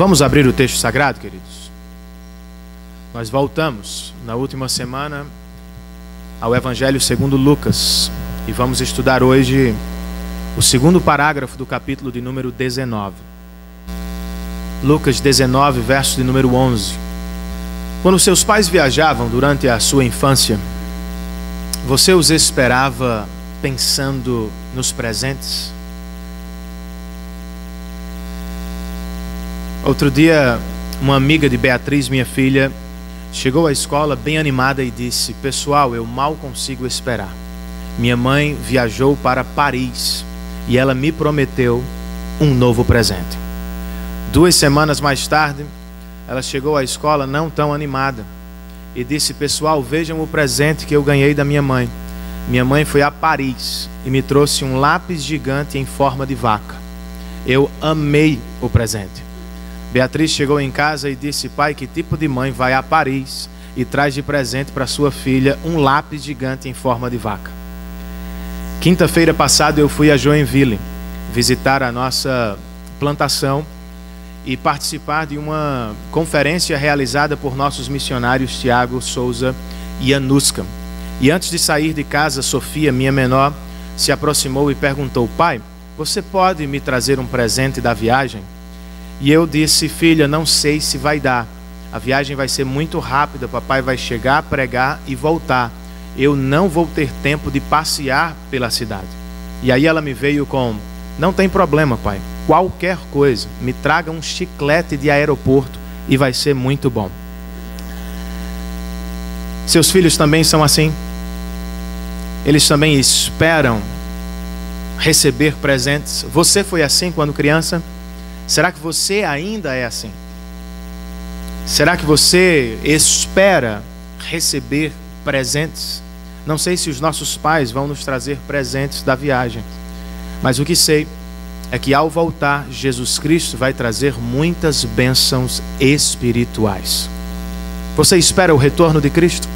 Vamos abrir o texto sagrado, queridos? Nós voltamos na última semana ao Evangelho segundo Lucas e vamos estudar hoje o segundo parágrafo do capítulo de número 19. Lucas 19, verso de número 11. Quando seus pais viajavam durante a sua infância, você os esperava pensando nos presentes? Outro dia, uma amiga de Beatriz, minha filha, chegou à escola bem animada e disse: pessoal, eu mal consigo esperar. Minha mãe viajou para Paris e ela me prometeu um novo presente. 2 semanas mais tarde, ela chegou à escola não tão animada e disse: pessoal, vejam o presente que eu ganhei da minha mãe. Minha mãe foi a Paris e me trouxe um lápis gigante em forma de vaca. Eu amei o presente. Beatriz chegou em casa e disse: pai, que tipo de mãe vai a Paris e traz de presente para sua filha um lápis gigante em forma de vaca? Quinta-feira passada eu fui a Joinville visitar a nossa plantação e participar de uma conferência realizada por nossos missionários Tiago, Souza e Anuska. E antes de sair de casa, Sofia, minha menor, se aproximou e perguntou: pai, você pode me trazer um presente da viagem? E eu disse: filha, não sei se vai dar. A viagem vai ser muito rápida, papai vai chegar, pregar e voltar. Eu não vou ter tempo de passear pela cidade. E aí ela me veio com: não tem problema, pai. Qualquer coisa, me traga um chiclete de aeroporto e vai ser muito bom. Seus filhos também são assim? Eles também esperam receber presentes? Você foi assim quando criança? Será que você ainda é assim? Será que você espera receber presentes? Não sei se os nossos pais vão nos trazer presentes da viagem, mas o que sei é que ao voltar, Jesus Cristo vai trazer muitas bênçãos espirituais. Você espera o retorno de Cristo?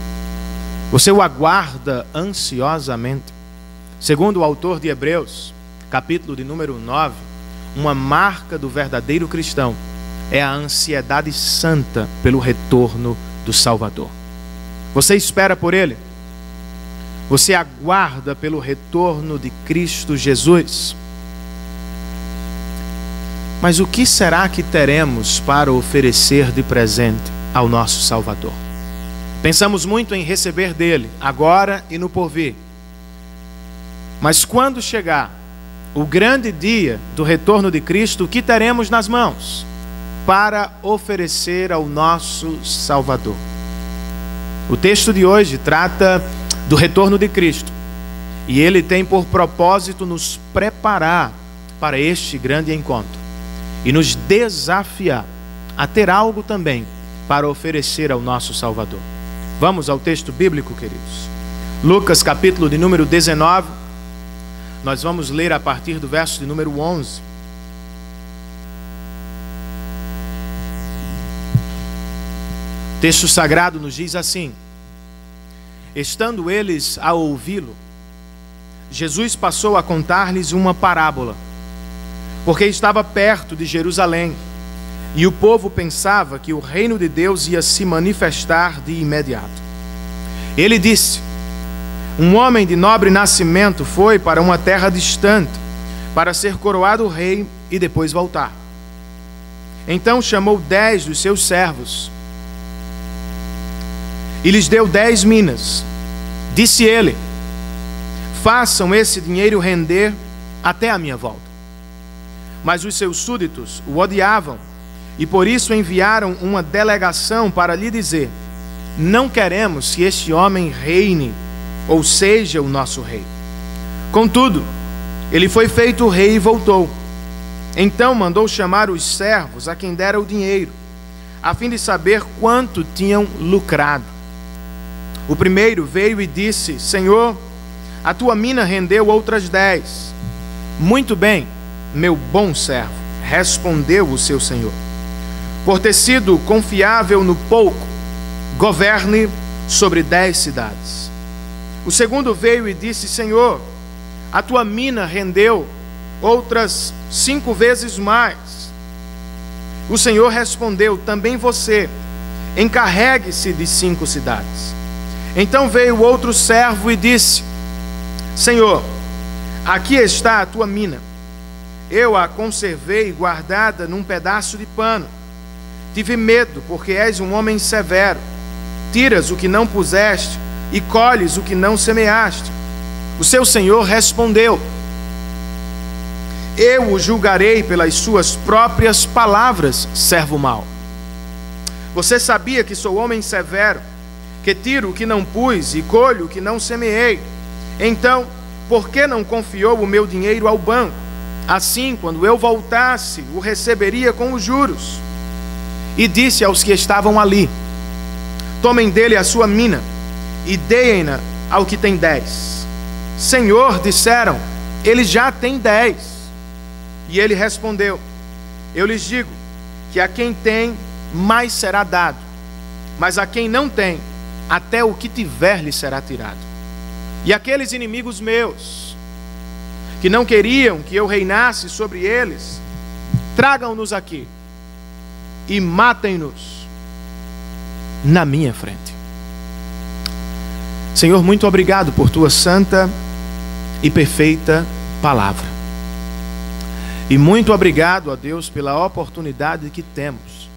Você o aguarda ansiosamente? Segundo o autor de Hebreus, capítulo de número 9, uma marca do verdadeiro cristão é a ansiedade santa pelo retorno do Salvador. Você espera por Ele? Você aguarda pelo retorno de Cristo Jesus? Mas o que será que teremos para oferecer de presente ao nosso Salvador? Pensamos muito em receber dele, agora e no porvir. Mas quando chegar o grande dia do retorno de Cristo, o que teremos nas mãos para oferecer ao nosso Salvador? O texto de hoje trata do retorno de Cristo e ele tem por propósito nos preparar para este grande encontro e nos desafiar a ter algo também para oferecer ao nosso Salvador. Vamos ao texto bíblico, queridos. Lucas, capítulo de número 19. Nós vamos ler a partir do verso de número 11. O texto sagrado nos diz assim: estando eles a ouvi-lo, Jesus passou a contar-lhes uma parábola, porque estava perto de Jerusalém, e o povo pensava que o reino de Deus ia se manifestar de imediato. Ele disse: um homem de nobre nascimento foi para uma terra distante, para ser coroado rei e depois voltar. Então chamou 10 dos seus servos e lhes deu 10 minas. Disse ele: façam esse dinheiro render até a minha volta. Mas os seus súditos o odiavam e por isso enviaram uma delegação para lhe dizer: não queremos que este homem reine ou seja o nosso rei. Contudo, ele foi feito rei e voltou. Então mandou chamar os servos a quem dera o dinheiro, a fim de saber quanto tinham lucrado. O primeiro veio e disse: Senhor, a tua mina rendeu outras 10. Muito bem, meu bom servo, respondeu o seu senhor. Por ter sido confiável no pouco, governe sobre 10 cidades. O segundo veio e disse: Senhor, a tua mina rendeu outras 5 vezes mais. O Senhor respondeu: também você, encarregue-se de 5 cidades. Então veio outro servo e disse: Senhor, aqui está a tua mina. Eu a conservei guardada num pedaço de pano. Tive medo, porque és um homem severo. Tiras o que não puseste e colhes o que não semeaste. O seu senhor respondeu: eu o julgarei pelas suas próprias palavras, servo mau. Você sabia que sou homem severo, que tiro o que não pus e colho o que não semeei. Então, por que não confiou o meu dinheiro ao banco? Assim, quando eu voltasse, o receberia com os juros. E disse aos que estavam ali: tomem dele a sua mina e deem-na ao que tem 10. Senhor, disseram, ele já tem 10. E ele respondeu: eu lhes digo que a quem tem, mais será dado, mas a quem não tem, até o que tiver lhe será tirado. E aqueles inimigos meus, que não queriam que eu reinasse sobre eles, tragam-nos aqui e matem-nos na minha frente. Senhor, muito obrigado por tua santa e perfeita palavra. E muito obrigado a Deus pela oportunidade que temos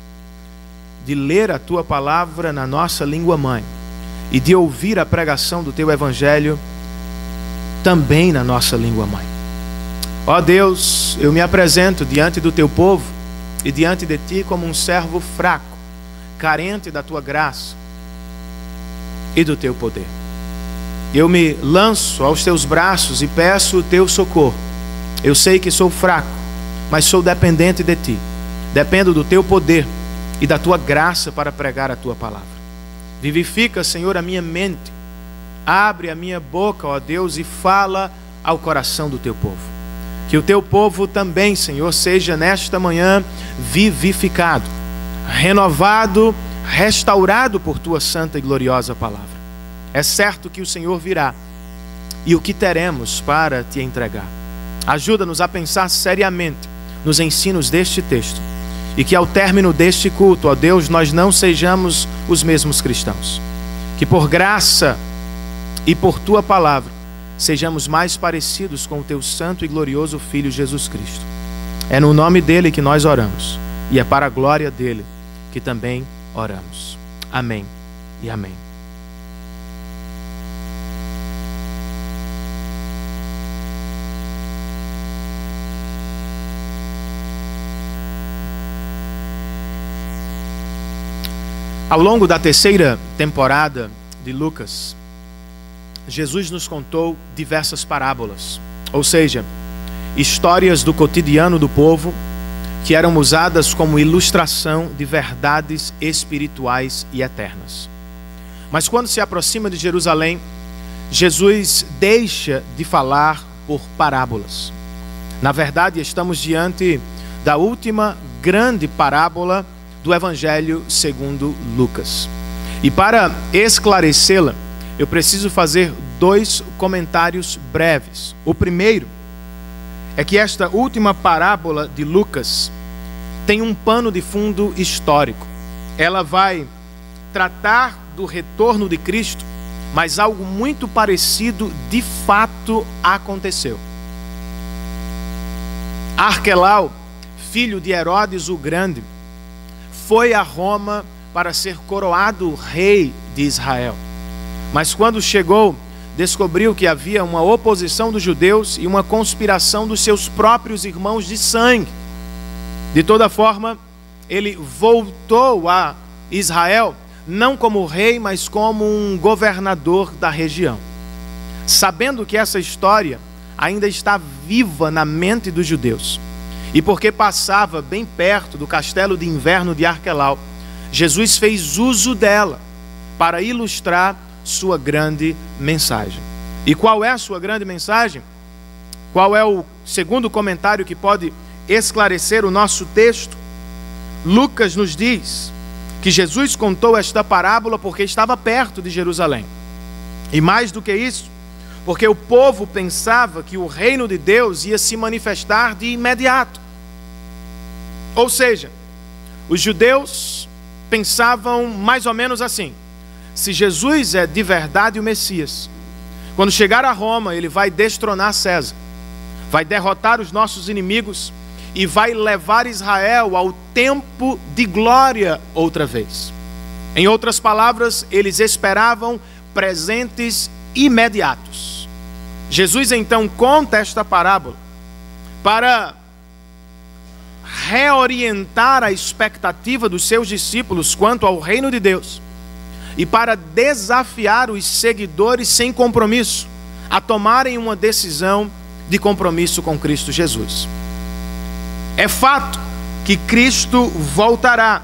de ler a tua palavra na nossa língua mãe e de ouvir a pregação do teu evangelho também na nossa língua mãe. Ó Deus, eu me apresento diante do teu povo e diante de ti como um servo fraco, carente da tua graça e do teu poder. Eu me lanço aos teus braços e peço o teu socorro. Eu sei que sou fraco, mas sou dependente de ti. Dependo do teu poder e da tua graça para pregar a tua palavra. Vivifica, Senhor, a minha mente. Abre a minha boca, ó Deus, e fala ao coração do teu povo. Que o teu povo também, Senhor, seja nesta manhã vivificado, renovado, restaurado por tua santa e gloriosa palavra. É certo que o Senhor virá e o que teremos para te entregar. Ajuda-nos a pensar seriamente nos ensinos deste texto e que ao término deste culto, ó Deus, nós não sejamos os mesmos cristãos. Que por graça e por tua palavra sejamos mais parecidos com o teu santo e glorioso Filho Jesus Cristo. É no nome dele que nós oramos e é para a glória dele que também oramos. Amém e amém. Ao longo da terceira temporada de Lucas, Jesus nos contou diversas parábolas, ou seja, histórias do cotidiano do povo que eram usadas como ilustração de verdades espirituais e eternas. Mas quando se aproxima de Jerusalém, Jesus deixa de falar por parábolas. Na verdade, estamos diante da última grande parábola do Evangelho segundo Lucas. E para esclarecê-la, eu preciso fazer 2 comentários breves. O primeiro é que esta última parábola de Lucas tem um pano de fundo histórico. Ela vai tratar do retorno de Cristo, mas algo muito parecido de fato aconteceu. Arquelau, filho de Herodes o Grande, foi a Roma para ser coroado rei de Israel. Mas quando chegou, descobriu que havia uma oposição dos judeus e uma conspiração dos seus próprios irmãos de sangue. De toda forma, ele voltou a Israel, não como rei, mas como um governador da região. Sabendo que essa história ainda está viva na mente dos judeus, e porque passava bem perto do castelo de inverno de Arquelau, Jesus fez uso dela para ilustrar sua grande mensagem. E qual é a sua grande mensagem? Qual é o segundo comentário que pode esclarecer o nosso texto? Lucas nos diz que Jesus contou esta parábola porque estava perto de Jerusalém. E mais do que isso, porque o povo pensava que o reino de Deus ia se manifestar de imediato. Ou seja, Os judeus pensavam mais ou menos assim: se Jesus é de verdade o Messias, quando chegar a Roma, ele vai destronar César, vai derrotar os nossos inimigos e vai levar Israel ao tempo de glória outra vez. Em outras palavras, eles esperavam presentes imediatos. Jesus então conta esta parábola para reorientar a expectativa dos seus discípulos quanto ao reino de Deus e para desafiar os seguidores sem compromisso a tomarem uma decisão de compromisso com Cristo Jesus. É fato que Cristo voltará,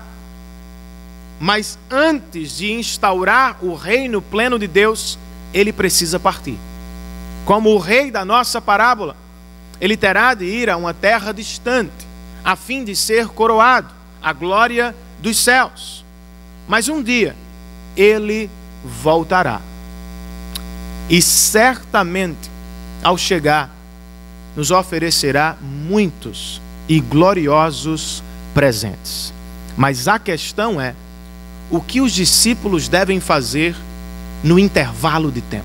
mas antes de instaurar o reino pleno de Deus, ele precisa partir. Como o rei da nossa parábola, ele terá de ir a uma terra distante, a fim de ser coroado à glória dos céus. Mas um dia, ele voltará. E certamente, ao chegar, nos oferecerá muitos e gloriosos presentes. Mas a questão é, o que os discípulos devem fazer no intervalo de tempo?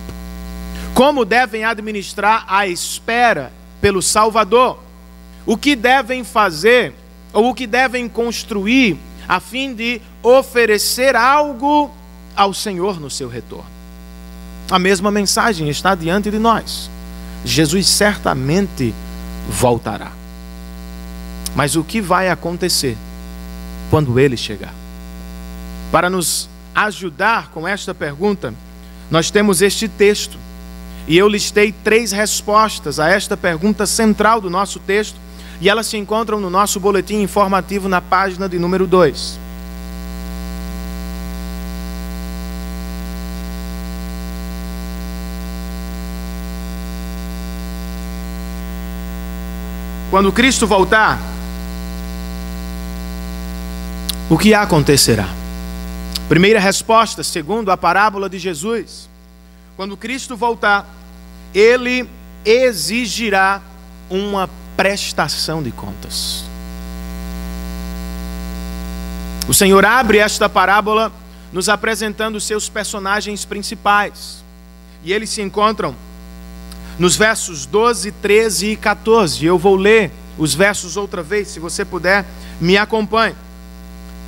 Como devem administrar a espera pelo Salvador? O que devem fazer, ou o que devem construir, a fim de oferecer algo ao Senhor no seu retorno? A mesma mensagem está diante de nós. Jesus certamente voltará. Mas o que vai acontecer quando ele chegar? Para nos ajudar com esta pergunta, nós temos este texto. E eu listei 3 respostas a esta pergunta central do nosso texto, e elas se encontram no nosso boletim informativo na página de número 2. Quando Cristo voltar, o que acontecerá? Primeira resposta, segundo a parábola de Jesus: quando Cristo voltar, ele exigirá uma prestação de contas. O Senhor abre esta parábola nos apresentando os seus personagens principais, e eles se encontram nos versos 12, 13 e 14. Eu vou ler os versos outra vez, se você puder, me acompanhe.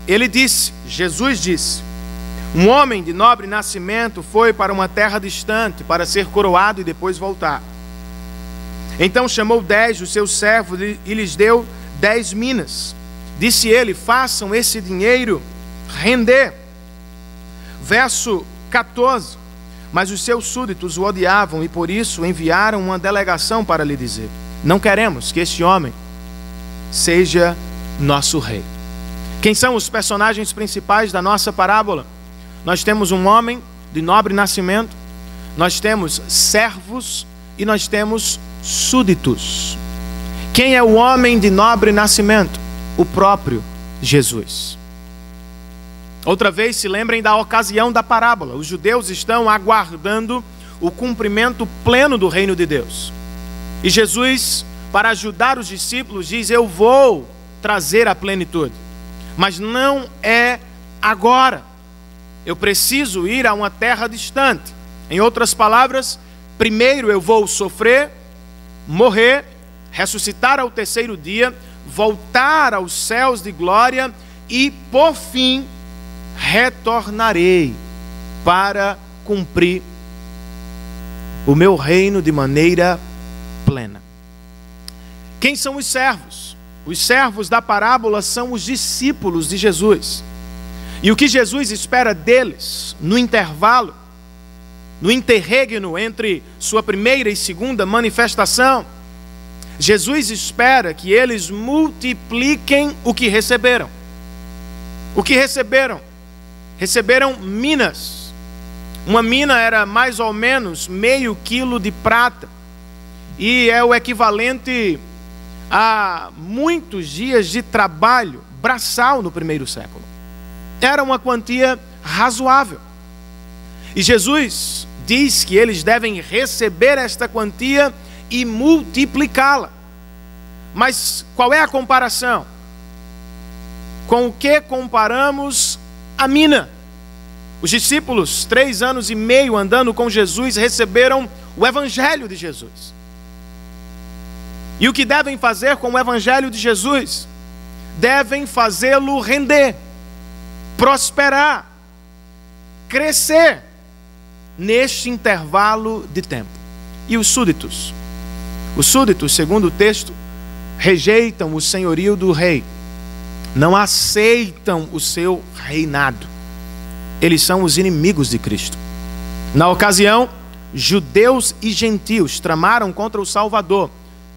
Ele disse, Jesus disse: um homem de nobre nascimento foi para uma terra distante para ser coroado e depois voltar. Então chamou 10 dos seus servos e lhes deu 10 minas. Disse ele: façam esse dinheiro render. Verso 14. Mas os seus súditos o odiavam e por isso enviaram uma delegação para lhe dizer: não queremos que este homem seja nosso rei. Quem são os personagens principais da nossa parábola? Nós temos um homem de nobre nascimento, nós temos servos e nós temos súditos. Quem é o homem de nobre nascimento? O próprio Jesus. Outra vez, se lembrem da ocasião da parábola. Os judeus estão aguardando o cumprimento pleno do reino de Deus. E Jesus, para ajudar os discípulos, diz: eu vou trazer a plenitude, mas não é agora. Eu preciso ir a uma terra distante. Em outras palavras, primeiro eu vou sofrer, morrer, ressuscitar ao terceiro dia, voltar aos céus de glória e, por fim, retornarei para cumprir o meu reino de maneira plena. Quem são os servos? Os servos da parábola são os discípulos de Jesus. E o que Jesus espera deles no intervalo, no interregno entre sua primeira e segunda manifestação? Jesus espera que eles multipliquem o que receberam. O que receberam? Receberam minas. Uma mina era mais ou menos meio quilo de prata, e é o equivalente a muitos dias de trabalho braçal no primeiro século. Era uma quantia razoável. E Jesus diz que eles devem receber esta quantia e multiplicá-la. Mas qual é a comparação? com o que comparamos a mina? Os discípulos, 3 anos e meio andando com Jesus, receberam o Evangelho de Jesus. E o que devem fazer com o Evangelho de Jesus? Devem fazê-lo render, prosperar, crescer neste intervalo de tempo. E os súditos? Os súditos, segundo o texto, rejeitam o senhorio do rei, não aceitam o seu reinado. Eles são os inimigos de Cristo. Na ocasião, judeus e gentios tramaram contra o Salvador,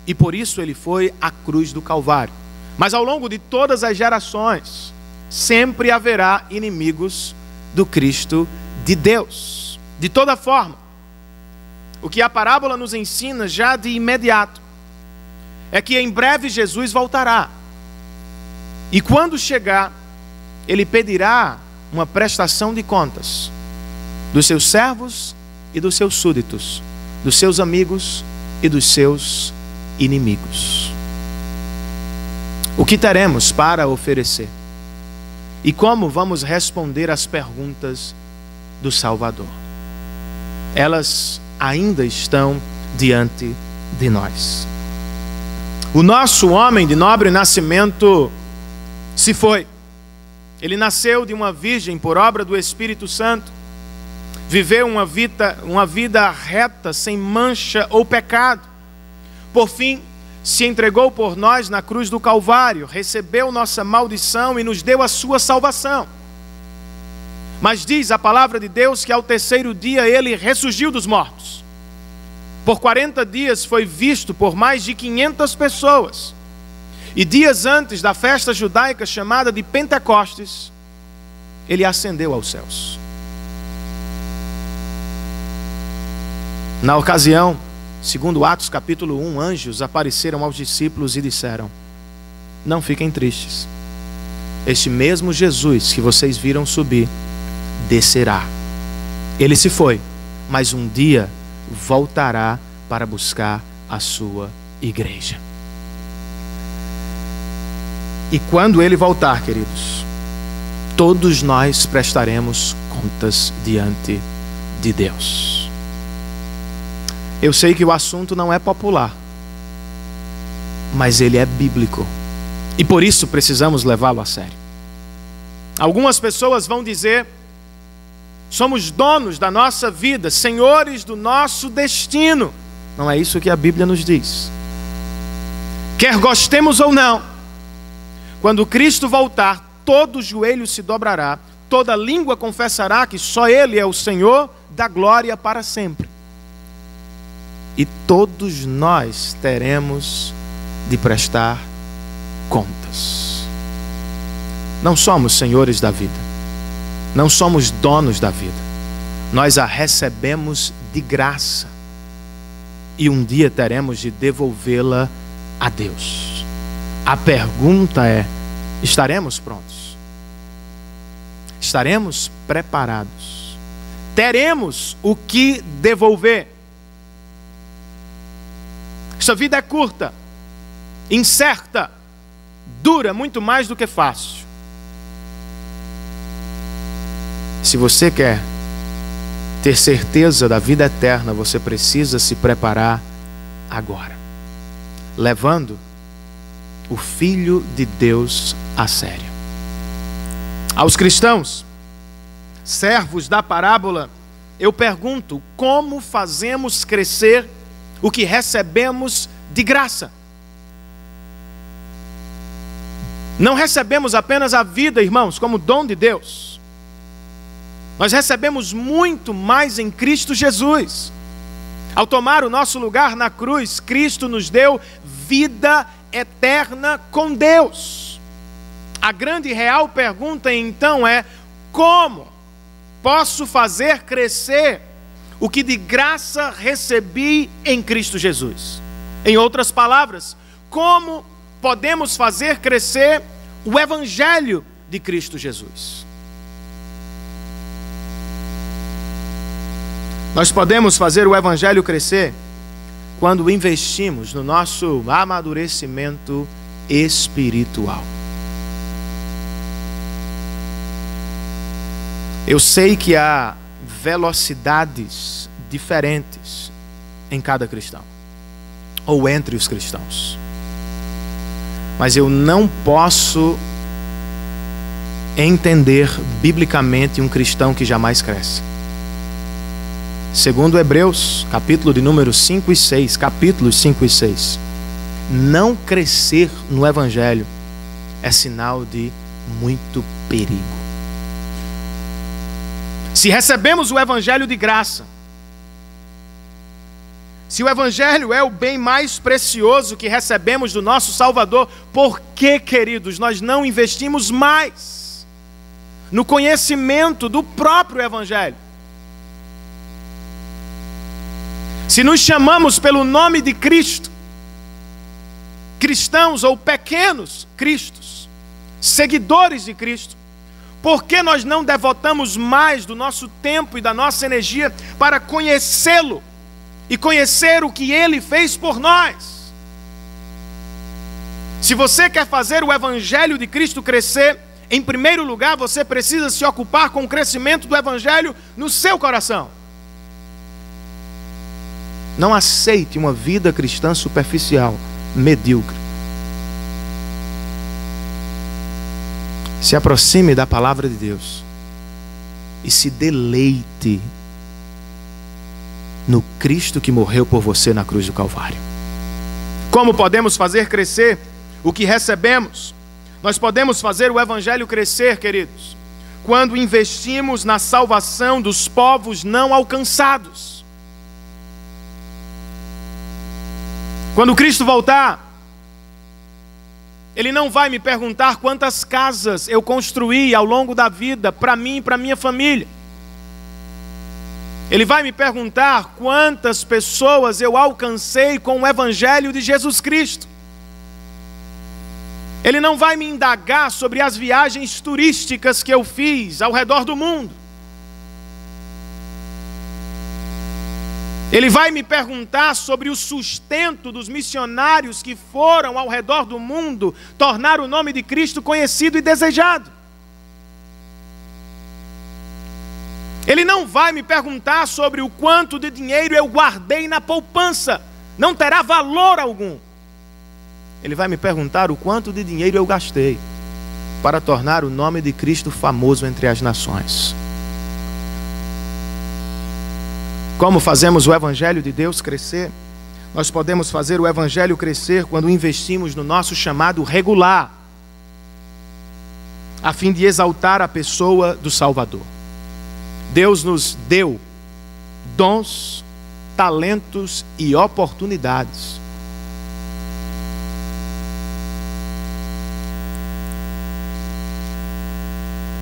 e por isso ele foi à cruz do Calvário. Mas ao longo de todas as gerações, sempre haverá inimigos do Cristo de Deus. De toda forma, o que a parábola nos ensina já de imediato é que em breve Jesus voltará. E quando chegar, ele pedirá uma prestação de contas dos seus servos e dos seus súditos, dos seus amigos e dos seus inimigos. O que teremos para oferecer? E como vamos responder às perguntas do Salvador? Elas ainda estão diante de nós. O nosso homem de nobre nascimento se foi. Ele nasceu de uma virgem por obra do Espírito Santo. Viveu uma vida reta, sem mancha ou pecado. Por fim, se entregou por nós na cruz do Calvário, recebeu nossa maldição e nos deu a sua salvação. Mas diz a palavra de Deus que ao terceiro dia ele ressurgiu dos mortos. Por 40 dias foi visto por mais de 500 pessoas. E dias antes da festa judaica chamada de Pentecostes, ele ascendeu aos céus. Na ocasião, segundo Atos capítulo 1, anjos apareceram aos discípulos e disseram: não fiquem tristes. Este mesmo Jesus que vocês viram subir, descerá. Ele se foi, mas um dia voltará para buscar a sua igreja. E quando ele voltar, queridos, todos nós prestaremos contas diante de Deus. Eu sei que o assunto não é popular, mas ele é bíblico. E por isso precisamos levá-lo a sério. Algumas pessoas vão dizer: somos donos da nossa vida, senhores do nosso destino. Não é isso que a Bíblia nos diz. Quer gostemos ou não, quando Cristo voltar, todo joelho se dobrará, toda língua confessará que só Ele é o Senhor da glória para sempre. E todos nós teremos de prestar contas. Não somos senhores da vida. Não somos donos da vida. Nós a recebemos de graça. E um dia teremos de devolvê-la a Deus. A pergunta é: estaremos prontos? Estaremos preparados? Teremos o que devolver? Essa vida é curta, incerta, dura muito mais do que fácil. Se você quer ter certeza da vida eterna, você precisa se preparar agora, levando o Filho de Deus a sério. Aos cristãos, servos da parábola, eu pergunto: como fazemos crescer o que recebemos de graça? Não recebemos apenas a vida, irmãos, como dom de Deus. Nós recebemos muito mais em Cristo Jesus. Ao tomar o nosso lugar na cruz, Cristo nos deu vida eterna com Deus. A grande e real pergunta então é: como posso fazer crescer o que de graça recebi em Cristo Jesus? Em outras palavras, como podemos fazer crescer o Evangelho de Cristo Jesus? Nós podemos fazer o Evangelho crescer quando investimos no nosso amadurecimento espiritual. Eu sei que há velocidades diferentes em cada cristão, ou entre os cristãos. Mas eu não posso entender biblicamente um cristão que jamais cresce. Segundo Hebreus, capítulo de número 5 e 6, capítulos 5 e 6, não crescer no Evangelho é sinal de muito perigo. Se recebemos o Evangelho de graça, se o Evangelho é o bem mais precioso que recebemos do nosso Salvador, por que, queridos, nós não investimos mais no conhecimento do próprio Evangelho? Se nos chamamos pelo nome de Cristo, cristãos ou pequenos cristos, seguidores de Cristo, por que nós não devotamos mais do nosso tempo e da nossa energia para conhecê-lo e conhecer o que Ele fez por nós? Se você quer fazer o Evangelho de Cristo crescer, em primeiro lugar você precisa se ocupar com o crescimento do Evangelho no seu coração. Não aceite uma vida cristã superficial, medíocre. Se aproxime da palavra de Deus e se deleite no Cristo que morreu por você na cruz do Calvário. Como podemos fazer crescer o que recebemos? Nós podemos fazer o Evangelho crescer, queridos, quando investimos na salvação dos povos não alcançados. Quando Cristo voltar, Ele não vai me perguntar quantas casas eu construí ao longo da vida para mim e para minha família. Ele vai me perguntar quantas pessoas eu alcancei com o Evangelho de Jesus Cristo. Ele não vai me indagar sobre as viagens turísticas que eu fiz ao redor do mundo. Ele vai me perguntar sobre o sustento dos missionários que foram ao redor do mundo tornar o nome de Cristo conhecido e desejado. Ele não vai me perguntar sobre o quanto de dinheiro eu guardei na poupança. Não terá valor algum. Ele vai me perguntar o quanto de dinheiro eu gastei para tornar o nome de Cristo famoso entre as nações. Como fazemos o Evangelho de Deus crescer? Nós podemos fazer o Evangelho crescer quando investimos no nosso chamado regular, a fim de exaltar a pessoa do Salvador. Deus nos deu dons, talentos e oportunidades.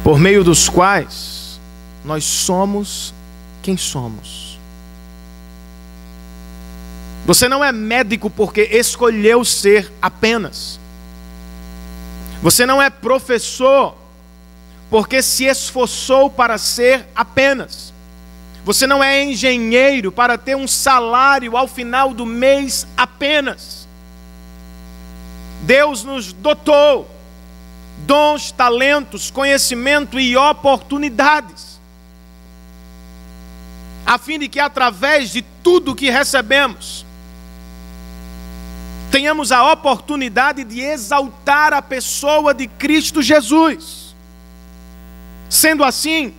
Por meio dos quais nós somos quem somos. Você não é médico porque escolheu ser apenas. Você não é professor porque se esforçou para ser apenas. Você não é engenheiro para ter um salário ao final do mês apenas. Deus nos dotou dons, talentos, conhecimento e oportunidades, a fim de que através de tudo que recebemos, tenhamos a oportunidade de exaltar a pessoa de Cristo Jesus. Sendo assim,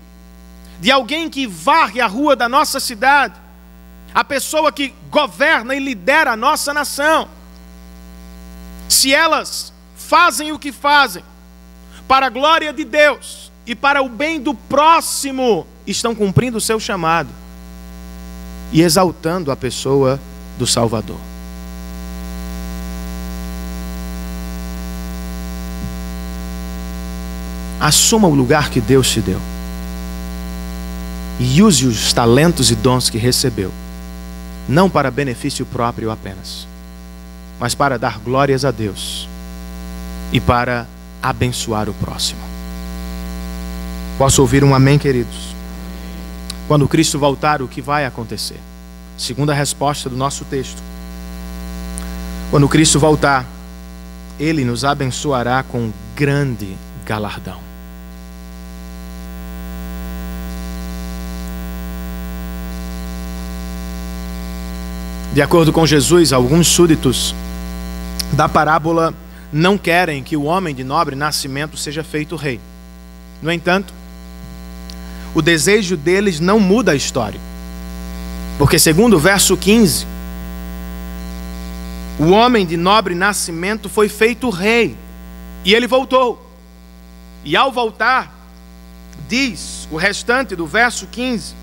de alguém que varre a rua da nossa cidade, a pessoa que governa e lidera a nossa nação, se elas fazem o que fazem, para a glória de Deus e para o bem do próximo, estão cumprindo o seu chamado e exaltando a pessoa do Salvador. Assuma o lugar que Deus te deu e use os talentos e dons que recebeu, não para benefício próprio apenas, mas para dar glórias a Deus e para abençoar o próximo. Posso ouvir um amém, queridos? Quando Cristo voltar, o que vai acontecer? Segunda resposta do nosso texto. Quando Cristo voltar, Ele nos abençoará com grande galardão. De acordo com Jesus, alguns súditos da parábola não querem que o homem de nobre nascimento seja feito rei. No entanto, o desejo deles não muda a história. Porque segundo o verso 15, o homem de nobre nascimento foi feito rei e ele voltou. E ao voltar, diz o restante do verso 15,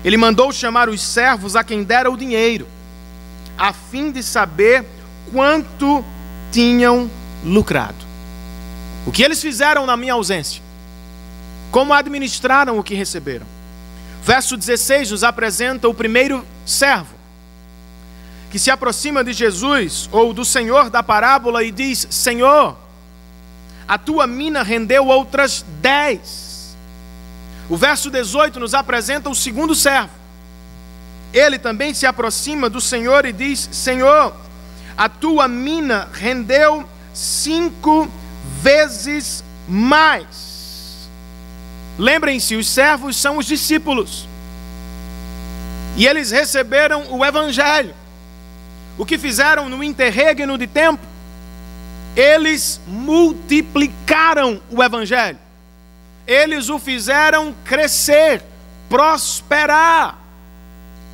ele mandou chamar os servos a quem dera o dinheiro, a fim de saber quanto tinham lucrado. O que eles fizeram na minha ausência? Como administraram o que receberam? Verso 16 nos apresenta o primeiro servo, que se aproxima de Jesus, ou do Senhor da parábola, e diz: Senhor, a tua mina rendeu outras 10. O verso 18 nos apresenta o segundo servo. Ele também se aproxima do Senhor e diz: Senhor, a tua mina rendeu 5 vezes mais. Lembrem-se, os servos são os discípulos. E eles receberam o Evangelho. O que fizeram no interregno de tempo? Eles multiplicaram o Evangelho. Eles o fizeram crescer, prosperar.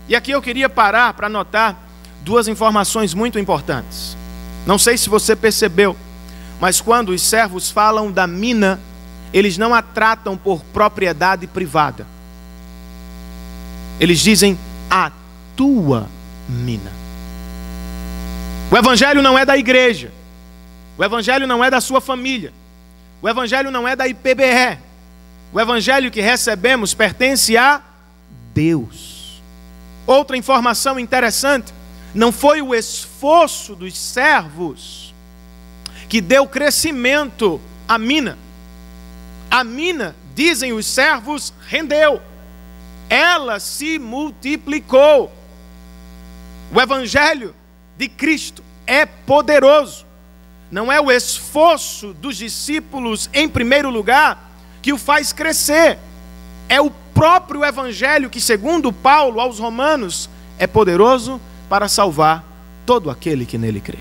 E aqui eu queria parar para notar 2 informações muito importantes. Não sei se você percebeu, mas quando os servos falam da mina, eles não a tratam por propriedade privada. Eles dizem a tua mina. O Evangelho não é da igreja. O Evangelho não é da sua família. O Evangelho não é da IPBE. O Evangelho que recebemos pertence a Deus. Outra informação interessante: não foi o esforço dos servos que deu crescimento à mina. A mina, dizem os servos, rendeu. Ela se multiplicou. O Evangelho de Cristo é poderoso. Não é o esforço dos discípulos, em primeiro lugar, que o faz crescer. É o próprio Evangelho que, segundo Paulo aos Romanos, é poderoso para salvar todo aquele que nele crê.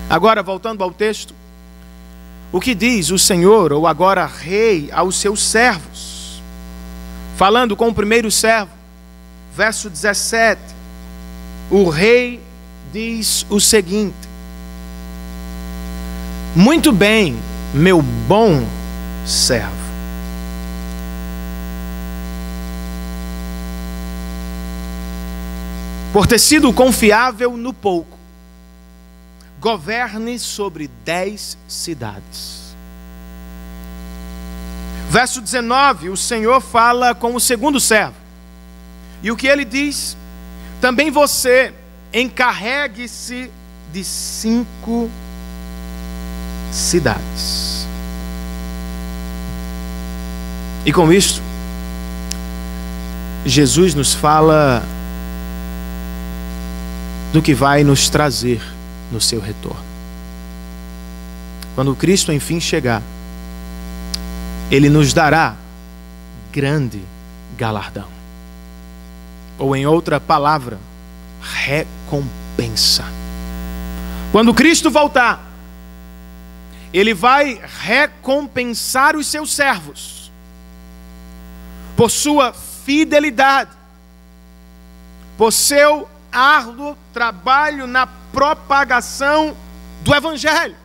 Agora, voltando ao texto, o que diz o Senhor, ou agora rei, aos seus servos? Falando com o primeiro servo, verso 17, o rei diz o seguinte: muito bem, meu bom servo. Por ter sido confiável no pouco, governe sobre 10 cidades. Verso 19, o Senhor fala com o segundo servo. E o que ele diz? Também você encarregue-se de 5 cidades. E com isto, Jesus nos fala do que vai nos trazer no seu retorno. Quando Cristo enfim chegar, Ele nos dará grande galardão. Ou em outra palavra, recompensa. Quando Cristo voltar, Ele vai recompensar os seus servos por sua fidelidade, por seu árduo trabalho na propagação do Evangelho.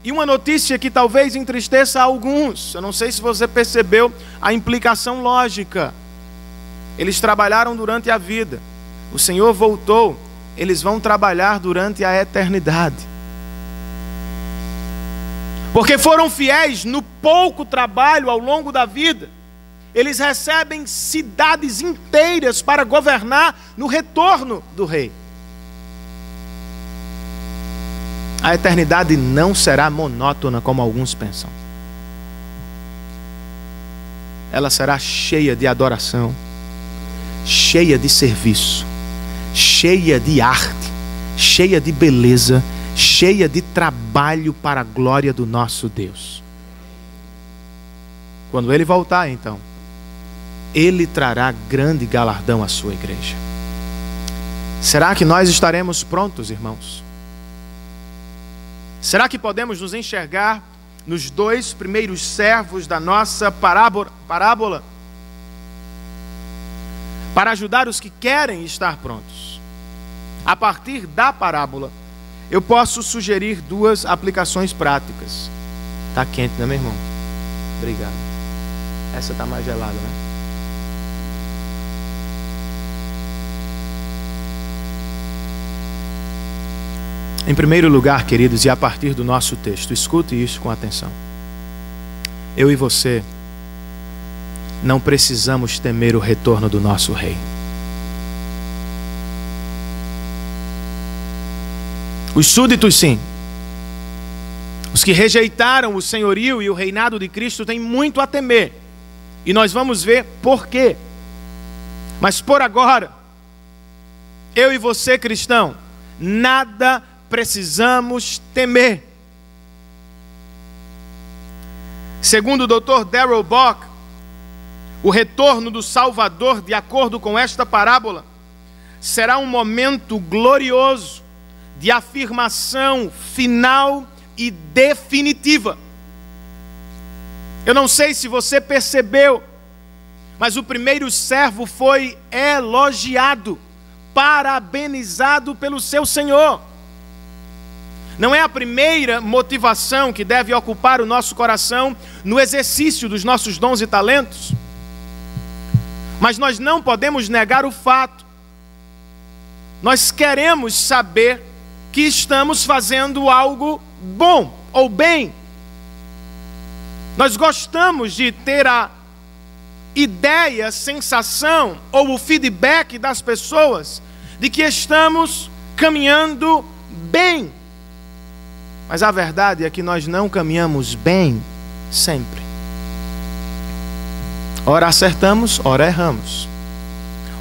E uma notícia que talvez entristeça alguns, eu não sei se você percebeu a implicação lógica. Eles trabalharam durante a vida, o Senhor voltou, eles vão trabalhar durante a eternidade. Porque foram fiéis no pouco trabalho ao longo da vida, eles recebem cidades inteiras para governar no retorno do rei. A eternidade não será monótona como alguns pensam. Ela será cheia de adoração, cheia de serviço, cheia de arte, cheia de beleza, cheia de trabalho para a glória do nosso Deus. Quando Ele voltar, então, Ele trará grande galardão à sua igreja. Será que nós estaremos prontos, irmãos? Será que podemos nos enxergar nos dois primeiros servos da nossa parábola para ajudar os que querem estar prontos? A partir da parábola, eu posso sugerir duas aplicações práticas. Está quente, né, meu irmão? Obrigado. Essa está mais gelada, né? Em primeiro lugar, queridos, e a partir do nosso texto, escute isso com atenção. Eu e você não precisamos temer o retorno do nosso rei. Os súditos, sim. Os que rejeitaram o senhorio e o reinado de Cristo têm muito a temer. E nós vamos ver por quê. Mas por agora, eu e você, cristão, nada precisamos temer. Segundo o Dr. Darrell Bock, o retorno do Salvador, de acordo com esta parábola, será um momento glorioso de afirmação final e definitiva. Eu não sei se você percebeu, mas o primeiro servo foi elogiado, parabenizado pelo seu Senhor. Não é a primeira motivação que deve ocupar o nosso coração no exercício dos nossos dons e talentos. Mas nós não podemos negar o fato. Nós queremos saber que estamos fazendo algo bom ou bem. Nós gostamos de ter a ideia, sensação ou o feedback das pessoas de que estamos caminhando bem. Mas a verdade é que nós não caminhamos bem sempre. Ora acertamos, ora erramos.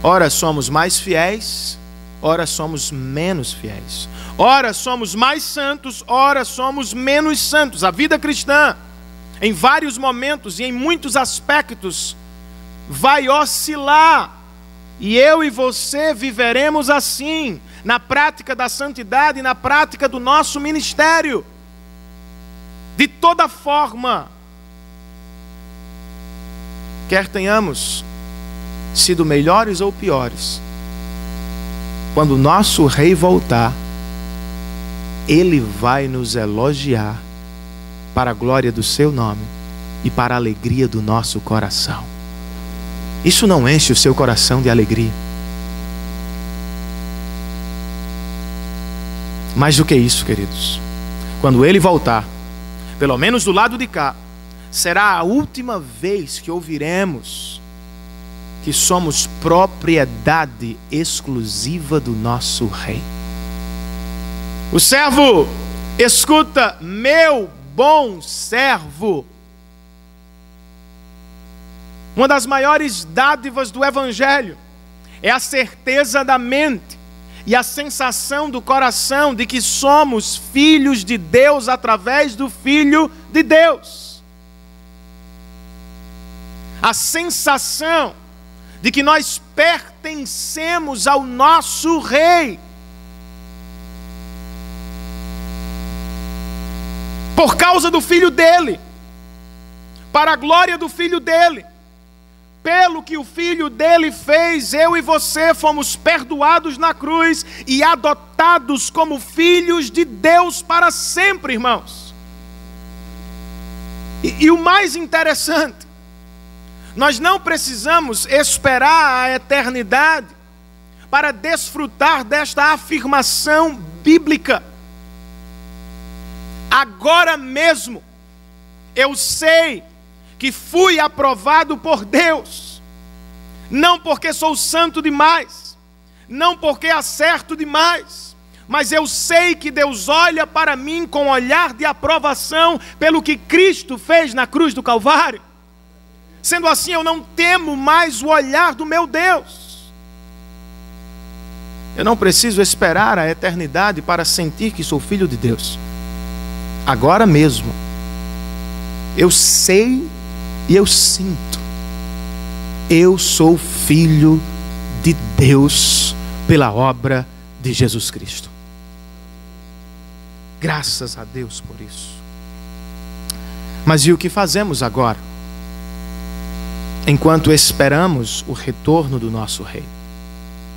Ora somos mais fiéis, ora somos menos fiéis. Ora somos mais santos, ora somos menos santos. A vida cristã, em vários momentos e em muitos aspectos, vai oscilar. E eu e você viveremos assim, na prática da santidade e na prática do nosso ministério. De toda forma, quer tenhamos sido melhores ou piores, quando o nosso rei voltar, ele vai nos elogiar para a glória do seu nome e para a alegria do nosso coração. Isso não enche o seu coração de alegria? Mais do que isso, queridos, quando ele voltar, pelo menos do lado de cá, será a última vez que ouviremos que somos propriedade exclusiva do nosso rei. O servo escuta: meu bom servo. Uma das maiores dádivas do Evangelho é a certeza da mente e a sensação do coração de que somos filhos de Deus através do Filho de Deus. A sensação de que nós pertencemos ao nosso Rei. Por causa do Filho dele, para a glória do Filho dele. Pelo que o Filho dele fez, eu e você fomos perdoados na cruz e adotados como filhos de Deus para sempre, irmãos. E o mais interessante, nós não precisamos esperar a eternidade para desfrutar desta afirmação bíblica. Agora mesmo, eu sei que fui aprovado por Deus, não porque sou santo demais, não porque acerto demais, mas eu sei que Deus olha para mim com olhar de aprovação pelo que Cristo fez na cruz do Calvário. Sendo assim, eu não temo mais o olhar do meu Deus. Eu não preciso esperar a eternidade para sentir que sou filho de Deus. Agora mesmo, eu sei e eu sinto, eu sou filho de Deus pela obra de Jesus Cristo. Graças a Deus por isso. Mas e o que fazemos agora? Enquanto esperamos o retorno do nosso Rei.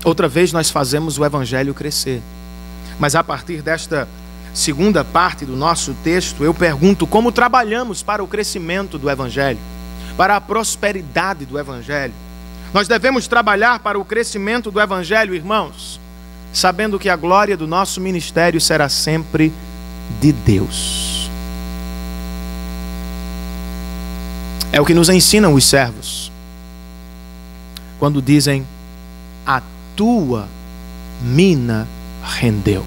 Outra vez nós fazemos o Evangelho crescer. Mas a partir desta segunda parte do nosso texto, eu pergunto como trabalhamos para o crescimento do Evangelho, para a prosperidade do Evangelho. Nós devemos trabalhar para o crescimento do Evangelho, irmãos, sabendo que a glória do nosso ministério será sempre de Deus. É o que nos ensinam os servos, quando dizem: a tua mina rendeu.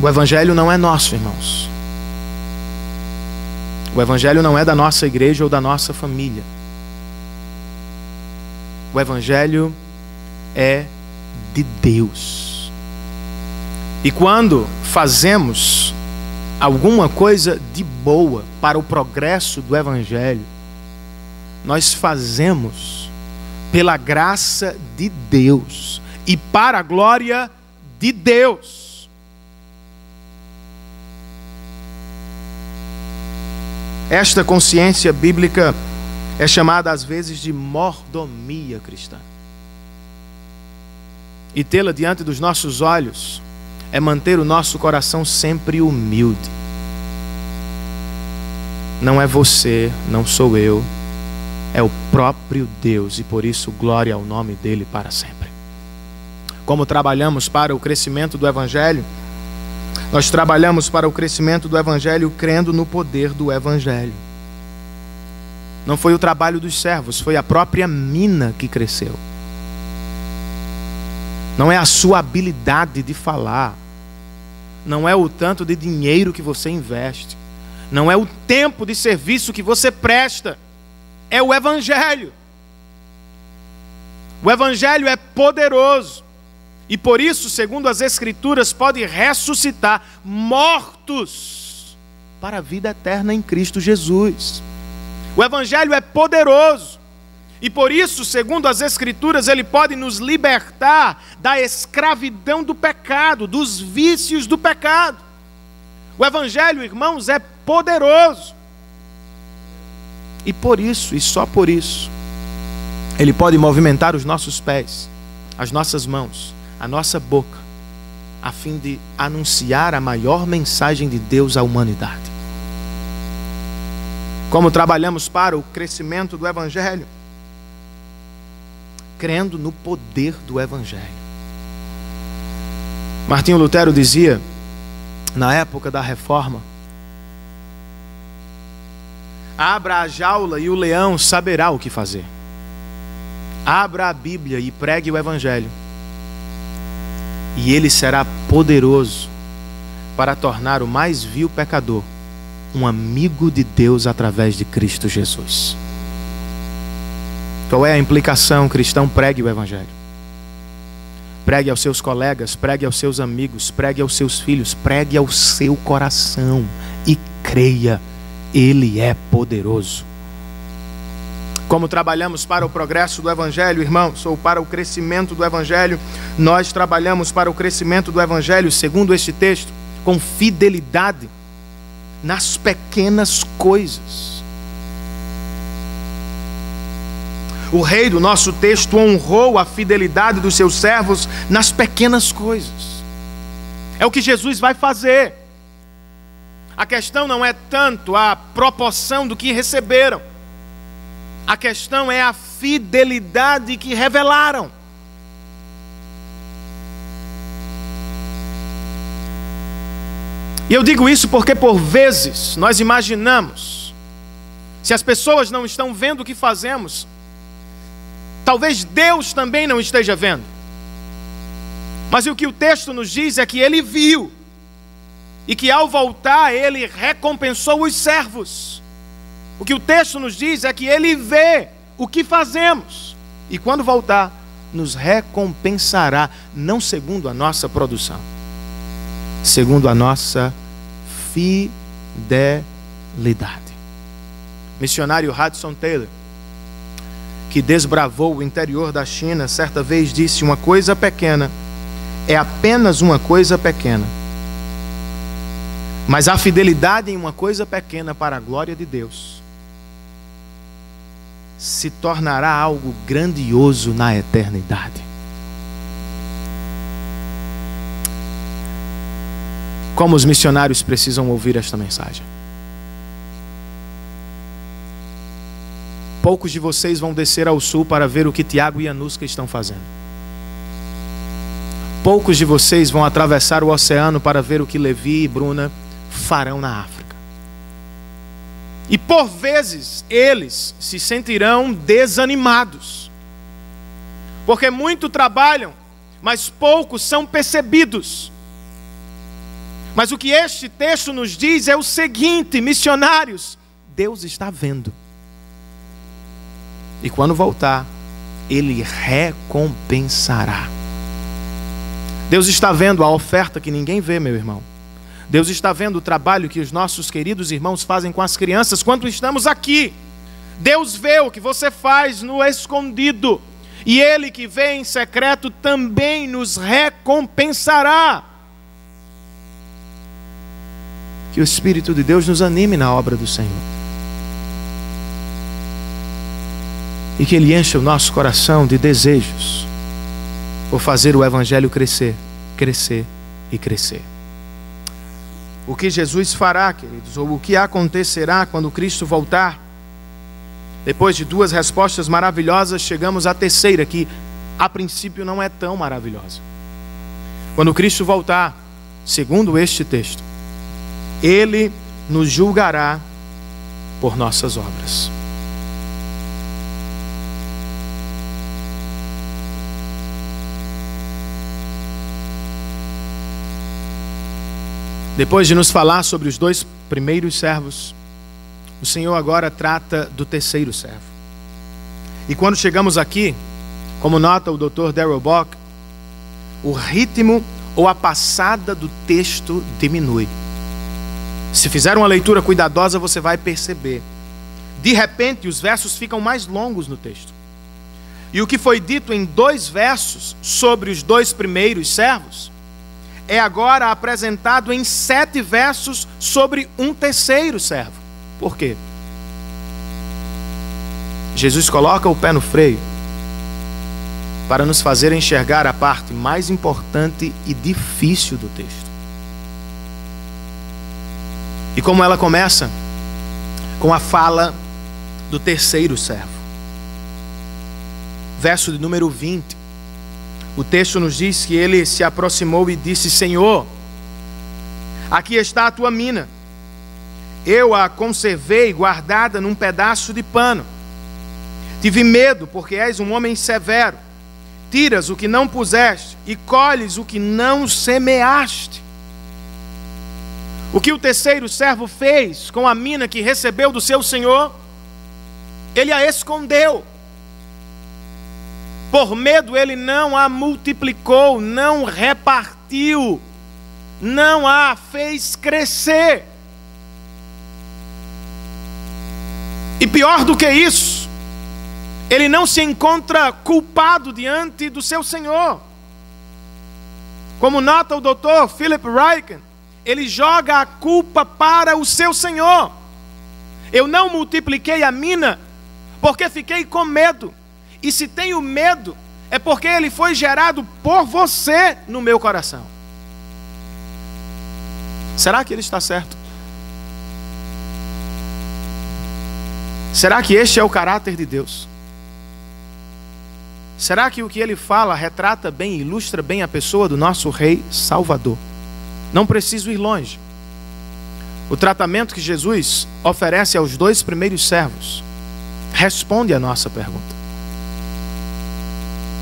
O Evangelho não é nosso, irmãos. O Evangelho não é da nossa igreja ou da nossa família. O Evangelho é de Deus. E quando fazemos alguma coisa de boa para o progresso do Evangelho, nós fazemos pela graça de Deus e para a glória de Deus. Esta consciência bíblica é chamada às vezes de mordomia cristã. E tê-la diante dos nossos olhos é manter o nosso coração sempre humilde. Não é você, não sou eu, é o próprio Deus, e por isso glória ao nome dele para sempre. Como trabalhamos para o crescimento do Evangelho? Nós trabalhamos para o crescimento do Evangelho crendo no poder do Evangelho. Não foi o trabalho dos servos, foi a própria mina que cresceu. Não é a sua habilidade de falar. Não é o tanto de dinheiro que você investe. Não é o tempo de serviço que você presta. É o Evangelho. O Evangelho é poderoso. E por isso, segundo as Escrituras, pode ressuscitar mortos para a vida eterna em Cristo Jesus. O Evangelho é poderoso. E por isso, segundo as Escrituras, ele pode nos libertar da escravidão do pecado, dos vícios do pecado. O Evangelho, irmãos, é poderoso. E por isso, e só por isso, ele pode movimentar os nossos pés, as nossas mãos, a nossa boca, a fim de anunciar a maior mensagem de Deus à humanidade. Como trabalhamos para o crescimento do Evangelho? Crendo no poder do Evangelho. Martinho Lutero dizia, na época da Reforma: abra a jaula e o leão saberá o que fazer. Abra a Bíblia e pregue o Evangelho, e ele será poderoso para tornar o mais vil pecador um amigo de Deus através de Cristo Jesus. Qual é a implicação, cristão? Pregue o Evangelho. Pregue aos seus colegas, pregue aos seus amigos, pregue aos seus filhos, pregue ao seu coração e creia, ele é poderoso. Como trabalhamos para o progresso do Evangelho, irmãos, ou para o crescimento do Evangelho? Nós trabalhamos para o crescimento do Evangelho, segundo este texto, com fidelidade nas pequenas coisas. O rei do nosso texto honrou a fidelidade dos seus servos nas pequenas coisas. É o que Jesus vai fazer. A questão não é tanto a proporção do que receberam. A questão é a fidelidade que revelaram. E eu digo isso porque por vezes nós imaginamos, se as pessoas não estão vendo o que fazemos, talvez Deus também não esteja vendo. Mas o que o texto nos diz é que ele viu, e que ao voltar ele recompensou os servos. O que o texto nos diz é que ele vê o que fazemos, e quando voltar nos recompensará, não segundo a nossa produção, segundo a nossa fidelidade. Missionário Hudson Taylor, que desbravou o interior da China, certa vez disse: uma coisa pequena é apenas uma coisa pequena, mas a fidelidade em uma coisa pequena para a glória de Deus se tornará algo grandioso na eternidade. Como os missionários precisam ouvir esta mensagem. Poucos de vocês vão descer ao sul para ver o que Tiago e Anuska estão fazendo. Poucos de vocês vão atravessar o oceano para ver o que Levi e Bruna farão na África. E por vezes eles se sentirão desanimados, porque muito trabalham, mas poucos são percebidos. Mas o que este texto nos diz é o seguinte: missionários, Deus está vendo. E quando voltar, Ele recompensará. Deus está vendo a oferta que ninguém vê, meu irmão. Deus está vendo o trabalho que os nossos queridos irmãos fazem com as crianças quando estamos aqui. Deus vê o que você faz no escondido. E Ele que vê em secreto também nos recompensará. Que o Espírito de Deus nos anime na obra do Senhor. E que Ele encha o nosso coração de desejos por fazer o Evangelho crescer, crescer e crescer. O que Jesus fará, queridos, ou o que acontecerá quando Cristo voltar? Depois de duas respostas maravilhosas, chegamos à terceira, que a princípio não é tão maravilhosa. Quando Cristo voltar, segundo este texto, Ele nos julgará por nossas obras. Depois de nos falar sobre os dois primeiros servos, o Senhor agora trata do terceiro servo. E quando chegamos aqui, como nota o Dr. Darrell Bock, o ritmo ou a passada do texto diminui. Se fizer uma leitura cuidadosa, você vai perceber. De repente, os versos ficam mais longos no texto. E o que foi dito em 2 versos sobre os 2 primeiros servos é agora apresentado em 7 versos sobre um terceiro servo. Por quê? Jesus coloca o pé no freio para nos fazer enxergar a parte mais importante e difícil do texto. E como ela começa? Com a fala do terceiro servo. Verso de número 20. O texto nos diz que ele se aproximou e disse: Senhor, aqui está a tua mina. Eu a conservei guardada num pedaço de pano. Tive medo, porque és um homem severo. Tiras o que não puseste e colhes o que não semeaste. O que o terceiro servo fez com a mina que recebeu do seu senhor? Ele a escondeu. Por medo ele não a multiplicou, não repartiu, não a fez crescer. E pior do que isso, ele não se encontra culpado diante do seu senhor. Como nota o Dr. Philip Ryken, ele joga a culpa para o seu senhor. Eu não multipliquei a mina porque fiquei com medo. E se tenho medo, é porque ele foi gerado por você no meu coração. Será que ele está certo? Será que este é o caráter de Deus? Será que o que ele fala retrata bem, ilustra bem a pessoa do nosso Rei Salvador? Não preciso ir longe. O tratamento que Jesus oferece aos 2 primeiros servos responde à nossa pergunta.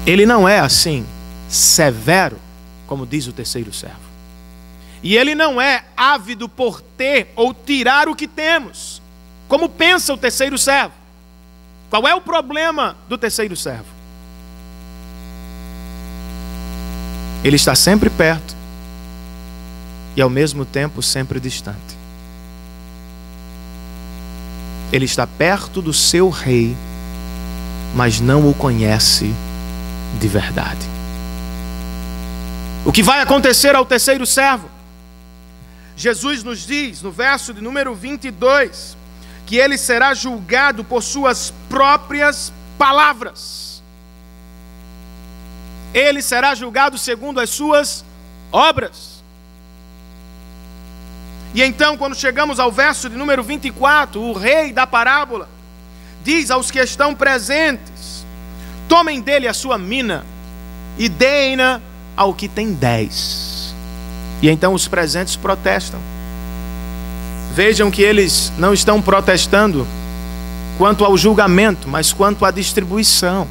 Ele não é assim severo, como diz o terceiro servo. E ele não é ávido por ter ou tirar o que temos, como pensa o terceiro servo. Qual é o problema do terceiro servo? Ele está sempre perto e ao mesmo tempo sempre distante. Ele está perto do seu rei mas não o conhece de verdade. O que vai acontecer ao terceiro servo? Jesus nos diz, no verso de número 22, que ele será julgado por suas próprias palavras. Ele será julgado segundo as suas obras. E então, quando chegamos ao verso de número 24, o rei da parábola diz aos que estão presentes: tomem dele a sua mina e deem-na ao que tem 10. E então os presentes protestam. Vejam que eles não estão protestando quanto ao julgamento, mas quanto à distribuição.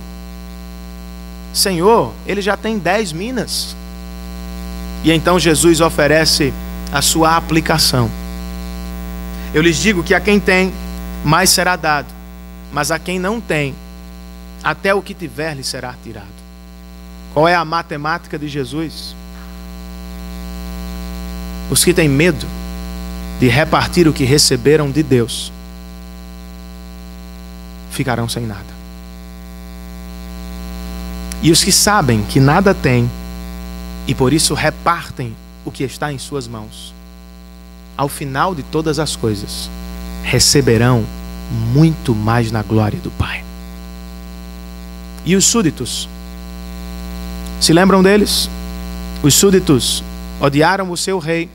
Senhor, ele já tem 10 minas. E então Jesus oferece a sua aplicação. Eu lhes digo que a quem tem, mais será dado, mas a quem não tem, até o que tiver lhe será tirado. Qual é a matemática de Jesus? Os que têm medo de repartir o que receberam de Deus ficarão sem nada. E os que sabem que nada têm e por isso repartem o que está em suas mãos, ao final de todas as coisas, receberão muito mais na glória do Pai. E os súditos, se lembram deles? Os súditos odiaram o seu rei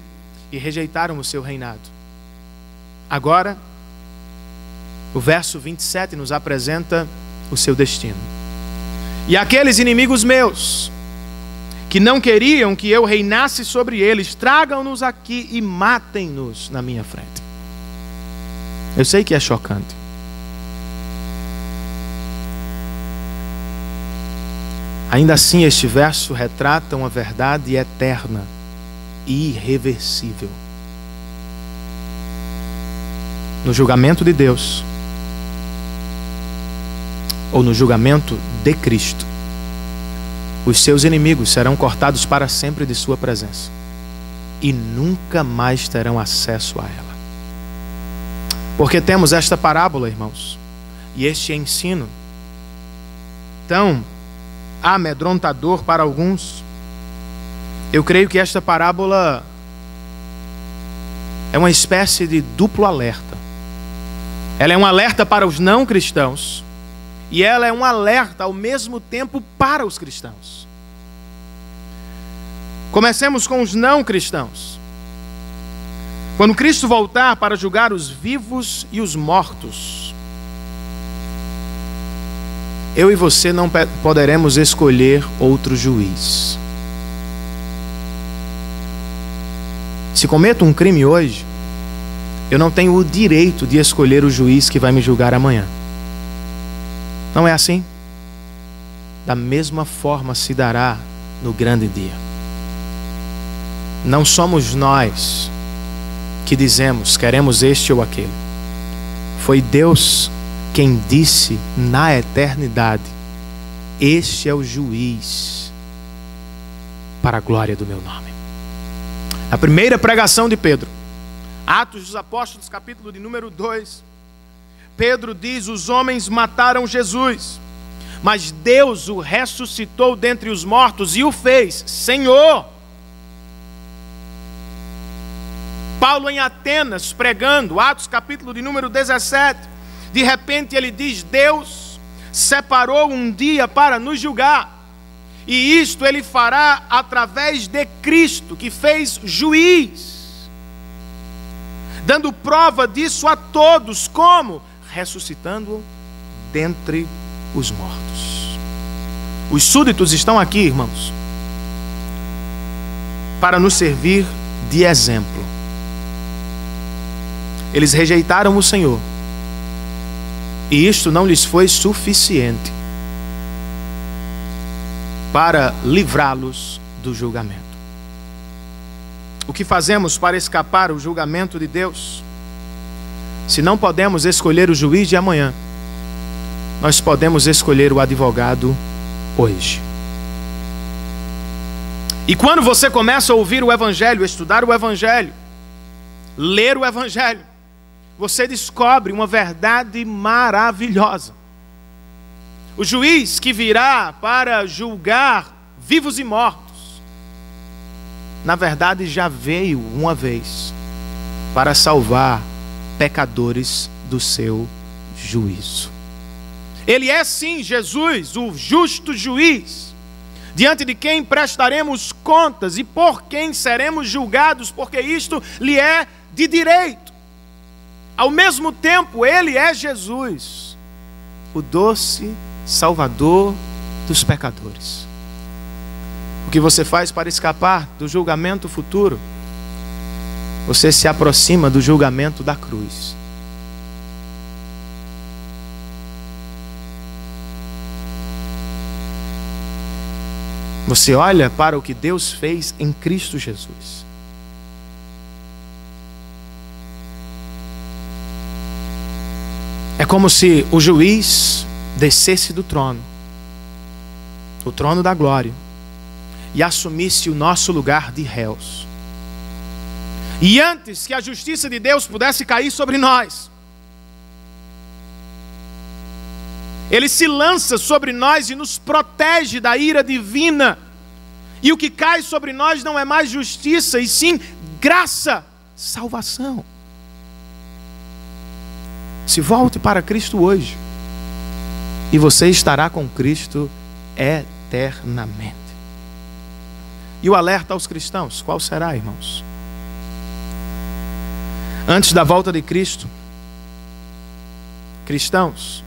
e rejeitaram o seu reinado. Agora, o verso 27 nos apresenta o seu destino. E aqueles inimigos meus, que não queriam que eu reinasse sobre eles, tragam-nos aqui e matem-nos na minha frente. Eu sei que é chocante. Ainda assim, este verso retrata uma verdade eterna e irreversível. No julgamento de Deus, ou no julgamento de Cristo, os seus inimigos serão cortados para sempre de sua presença e nunca mais terão acesso a ela. Porque temos esta parábola, irmãos, e este ensino tão amedrontador para alguns. Eu creio que esta parábola é uma espécie de duplo alerta. Ela é um alerta para os não cristãos e ela é um alerta ao mesmo tempo para os cristãos. Comecemos com os não cristãos. Quando Cristo voltar para julgar os vivos e os mortos, eu e você não poderemos escolher outro juiz. Se cometo um crime hoje, eu não tenho o direito de escolher o juiz que vai me julgar amanhã. Não é assim? Da mesma forma se dará no grande dia. Não somos nós que dizemos queremos este ou aquele. Foi Deus quem disse na eternidade: este é o juiz para a glória do meu nome. A primeira pregação de Pedro, Atos dos Apóstolos, capítulo de número 2, Pedro diz: os homens mataram Jesus, mas Deus o ressuscitou dentre os mortos e o fez Senhor. Paulo em Atenas pregando, Atos capítulo de número 17, de repente ele diz: Deus separou um dia para nos julgar, e isto ele fará através de Cristo, que fez juiz, dando prova disso a todos. Como? Ressuscitando dentre os mortos. Os súditos estão aqui, irmãos, para nos servir de exemplo. Eles rejeitaram o Senhor, e isto não lhes foi suficiente para livrá-los do julgamento. O que fazemos para escapar o julgamento de Deus? Se não podemos escolher o juiz de amanhã, nós podemos escolher o advogado hoje. E quando você começa a ouvir o Evangelho, estudar o Evangelho, ler o Evangelho, você descobre uma verdade maravilhosa. o juiz que virá para julgar vivos e mortos, na verdade já veio uma vez para salvar pecadores do seu juízo. Ele é sim Jesus, o justo juiz, diante de quem prestaremos contas e por quem seremos julgados, porque isto lhe é de direito. Ao mesmo tempo, ele é Jesus, o doce Salvador dos pecadores. O que você faz para escapar do julgamento futuro? Você se aproxima do julgamento da cruz. Você olha para o que Deus fez em Cristo Jesus. É como se o juiz descesse do trono, o trono da glória, e assumisse o nosso lugar de réus. E antes que a justiça de Deus pudesse cair sobre nós, Ele se lança sobre nós e nos protege da ira divina. E o que cai sobre nós não é mais justiça, e sim graça, salvação. Se volte para Cristo hoje, e você estará com Cristo eternamente. E o alerta aos cristãos, qual será, irmãos? Antes da volta de Cristo, cristãos,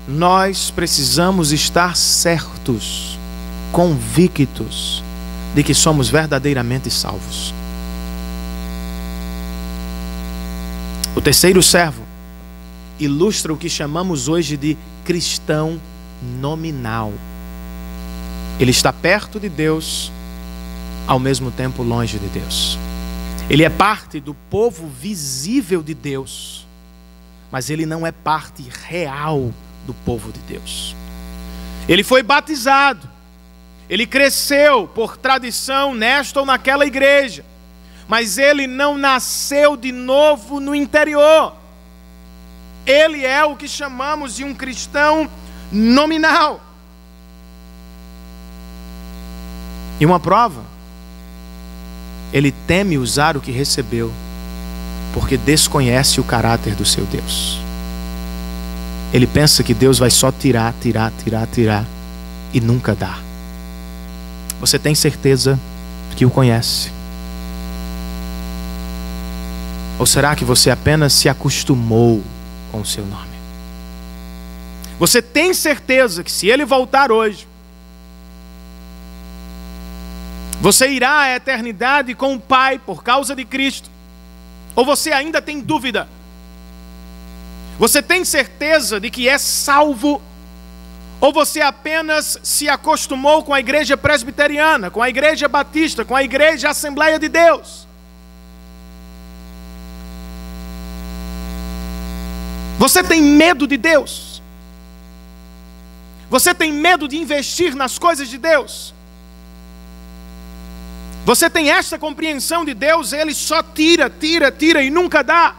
nós precisamos estar certos, convictos de que somos verdadeiramente salvos. O terceiro servo ilustra o que chamamos hoje de cristão nominal. Ele está perto de Deus, ao mesmo tempo longe de Deus. Ele é parte do povo visível de Deus, mas ele não é parte real do povo de Deus. Ele foi batizado, ele cresceu por tradição nesta ou naquela igreja, mas ele não nasceu de novo no interior. Ele é o que chamamos de um cristão nominal. E uma prova, ele teme usar o que recebeu, porque desconhece o caráter do seu Deus. Ele pensa que Deus vai só tirar, e nunca dá. Você tem certeza que o conhece? Ou será que você apenas se acostumou com o seu nome? Você tem certeza que se ele voltar hoje, você irá à eternidade com o Pai por causa de Cristo? Ou você ainda tem dúvida? Você tem certeza de que é salvo? Ou você apenas se acostumou com a igreja presbiteriana, com a igreja batista, com a igreja Assembleia de Deus? Você tem medo de Deus? Você tem medo de investir nas coisas de Deus? Você tem esta compreensão de Deus? Ele só tira e nunca dá.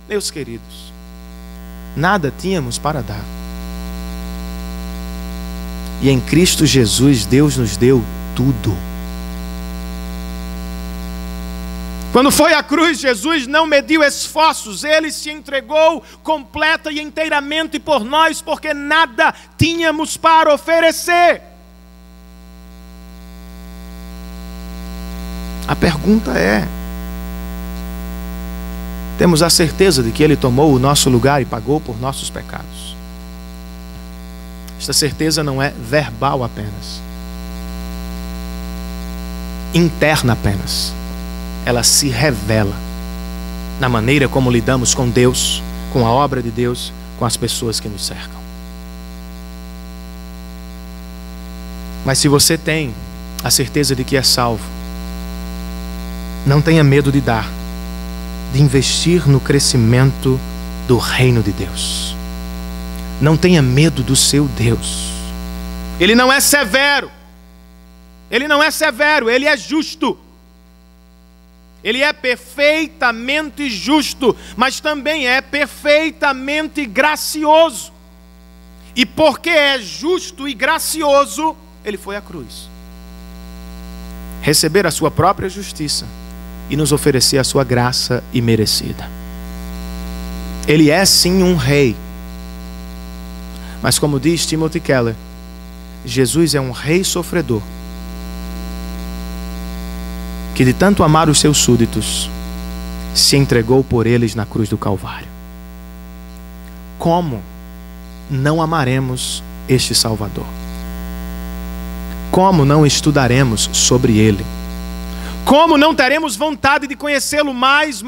Meus queridos, nada tínhamos para dar, e em Cristo Jesus Deus nos deu tudo. Quando foi à cruz, Jesus não mediu esforços, ele se entregou completa e inteiramente por nós, porque nada tínhamos para oferecer. A pergunta é: temos a certeza de que ele tomou o nosso lugar e pagou por nossos pecados? Esta certeza não é verbal apenas, interna apenas. Ela se revela na maneira como lidamos com Deus, com a obra de Deus, com as pessoas que nos cercam. Mas se você tem a certeza de que é salvo, não tenha medo de dar, de investir no crescimento do reino de Deus. Não tenha medo do seu Deus. Ele não é severo. Ele não é severo, ele é justo. Ele é perfeitamente justo, mas também é perfeitamente gracioso. E porque é justo e gracioso, ele foi à cruz. Receber a sua própria justiça e nos oferecer a sua graça imerecida. Ele é sim um rei. Mas como diz Timothy Keller, Jesus é um rei sofredor, que de tanto amar os seus súditos, se entregou por eles na cruz do Calvário. Como não amaremos este Salvador? Como não estudaremos sobre ele? Como não teremos vontade de conhecê-lo mais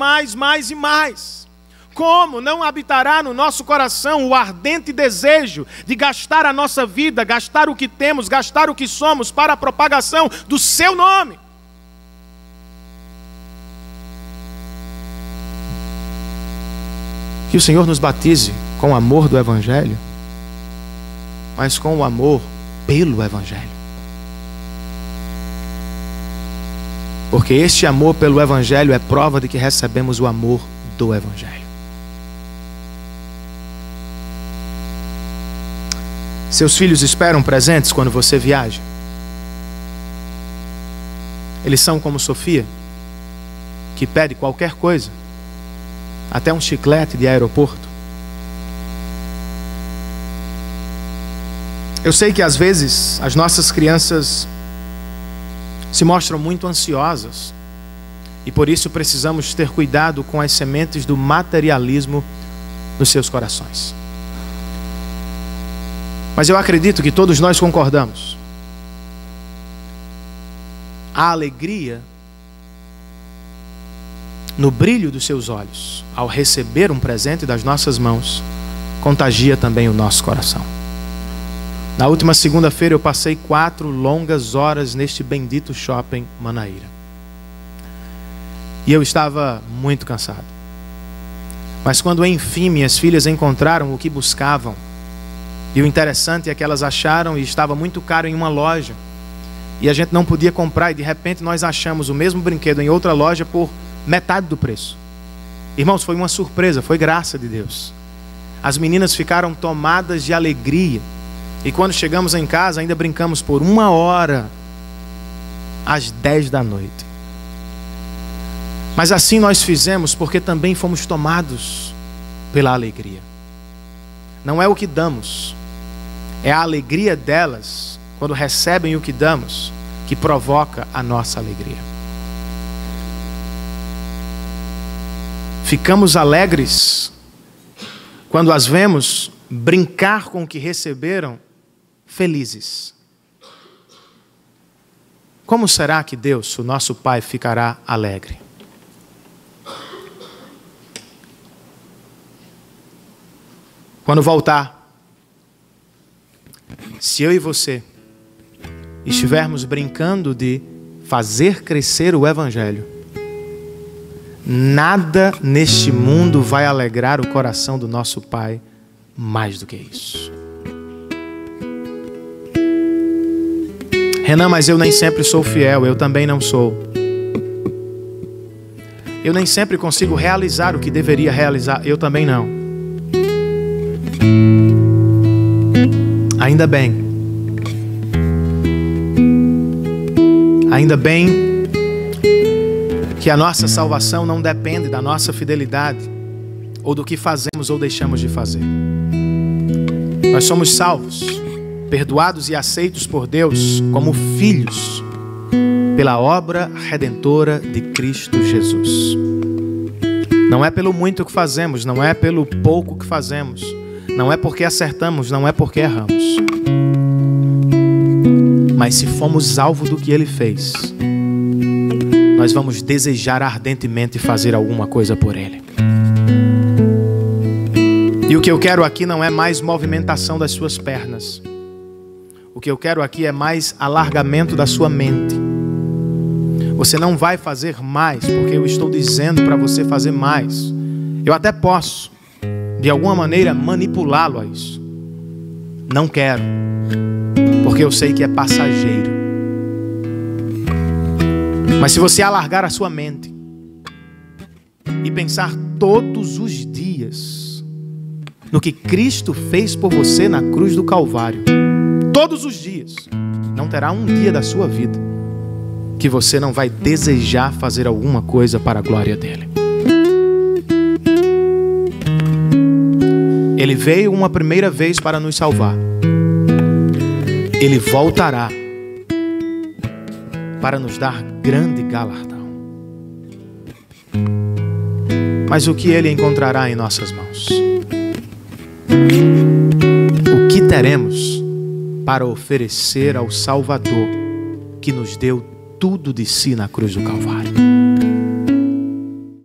e mais? Como não habitará no nosso coração o ardente desejo de gastar a nossa vida, gastar o que temos, gastar o que somos para a propagação do seu nome? Que o Senhor nos batize com o amor do Evangelho, mas com o amor pelo Evangelho. Porque este amor pelo Evangelho é prova de que recebemos o amor do Evangelho. Seus filhos esperam presentes quando você viaja? Eles são como Sofia, que pede qualquer coisa, até um chiclete de aeroporto. Eu sei que às vezes as nossas crianças se mostram muito ansiosas e por isso precisamos ter cuidado com as sementes do materialismo nos seus corações. Mas eu acredito que todos nós concordamos. A alegria no brilho dos seus olhos ao receber um presente das nossas mãos contagia também o nosso coração. Na última segunda-feira eu passei 4 longas horas neste bendito shopping Manaíra. E eu estava muito cansado. Mas quando enfim minhas filhas encontraram o que buscavam, e o interessante é que elas acharam e estava muito caro em uma loja, e a gente não podia comprar, e de repente nós achamos o mesmo brinquedo em outra loja por metade do preço. Irmãos, foi uma surpresa, foi graça de Deus. As meninas ficaram tomadas de alegria. E quando chegamos em casa, ainda brincamos por 1 hora, às 10 da noite. Mas assim nós fizemos porque também fomos tomados pela alegria. Não é o que damos, é a alegria delas, quando recebem o que damos, que provoca a nossa alegria. Ficamos alegres quando as vemos brincar com o que receberam, felizes. Como será que Deus, o nosso Pai, ficará alegre? Quando voltar, se eu e você estivermos brincando de fazer crescer o Evangelho, nada neste mundo vai alegrar o coração do nosso Pai mais do que isso. Renan, mas eu nem sempre sou fiel. Eu também não sou. Eu nem sempre consigo realizar o que deveria realizar. Eu também não. Ainda bem. Ainda bem que a nossa salvação não depende da nossa fidelidade ou do que fazemos ou deixamos de fazer. Nós somos salvos, perdoados e aceitos por Deus como filhos pela obra redentora de Cristo Jesus. Não é pelo muito que fazemos, não é pelo pouco que fazemos, não é porque acertamos, não é porque erramos. Mas se fomos alvo do que Ele fez, nós vamos desejar ardentemente fazer alguma coisa por Ele. E o que eu quero aqui não é mais movimentação das suas pernas. O que eu quero aqui é mais alargamento da sua mente. Você não vai fazer mais, porque eu estou dizendo para você fazer mais. Eu até posso, de alguma maneira, manipulá-lo a isso. Não quero, porque eu sei que é passageiro. Mas se você alargar a sua mente e pensar todos os dias no que Cristo fez por você na cruz do Calvário, todos os dias, não terá um dia da sua vida que você não vai desejar fazer alguma coisa para a glória dele. Ele veio uma primeira vez para nos salvar. Ele voltará para nos dar grande galardão. Mas o que ele encontrará em nossas mãos? O que teremos para oferecer ao Salvador que nos deu tudo de si na cruz do Calvário?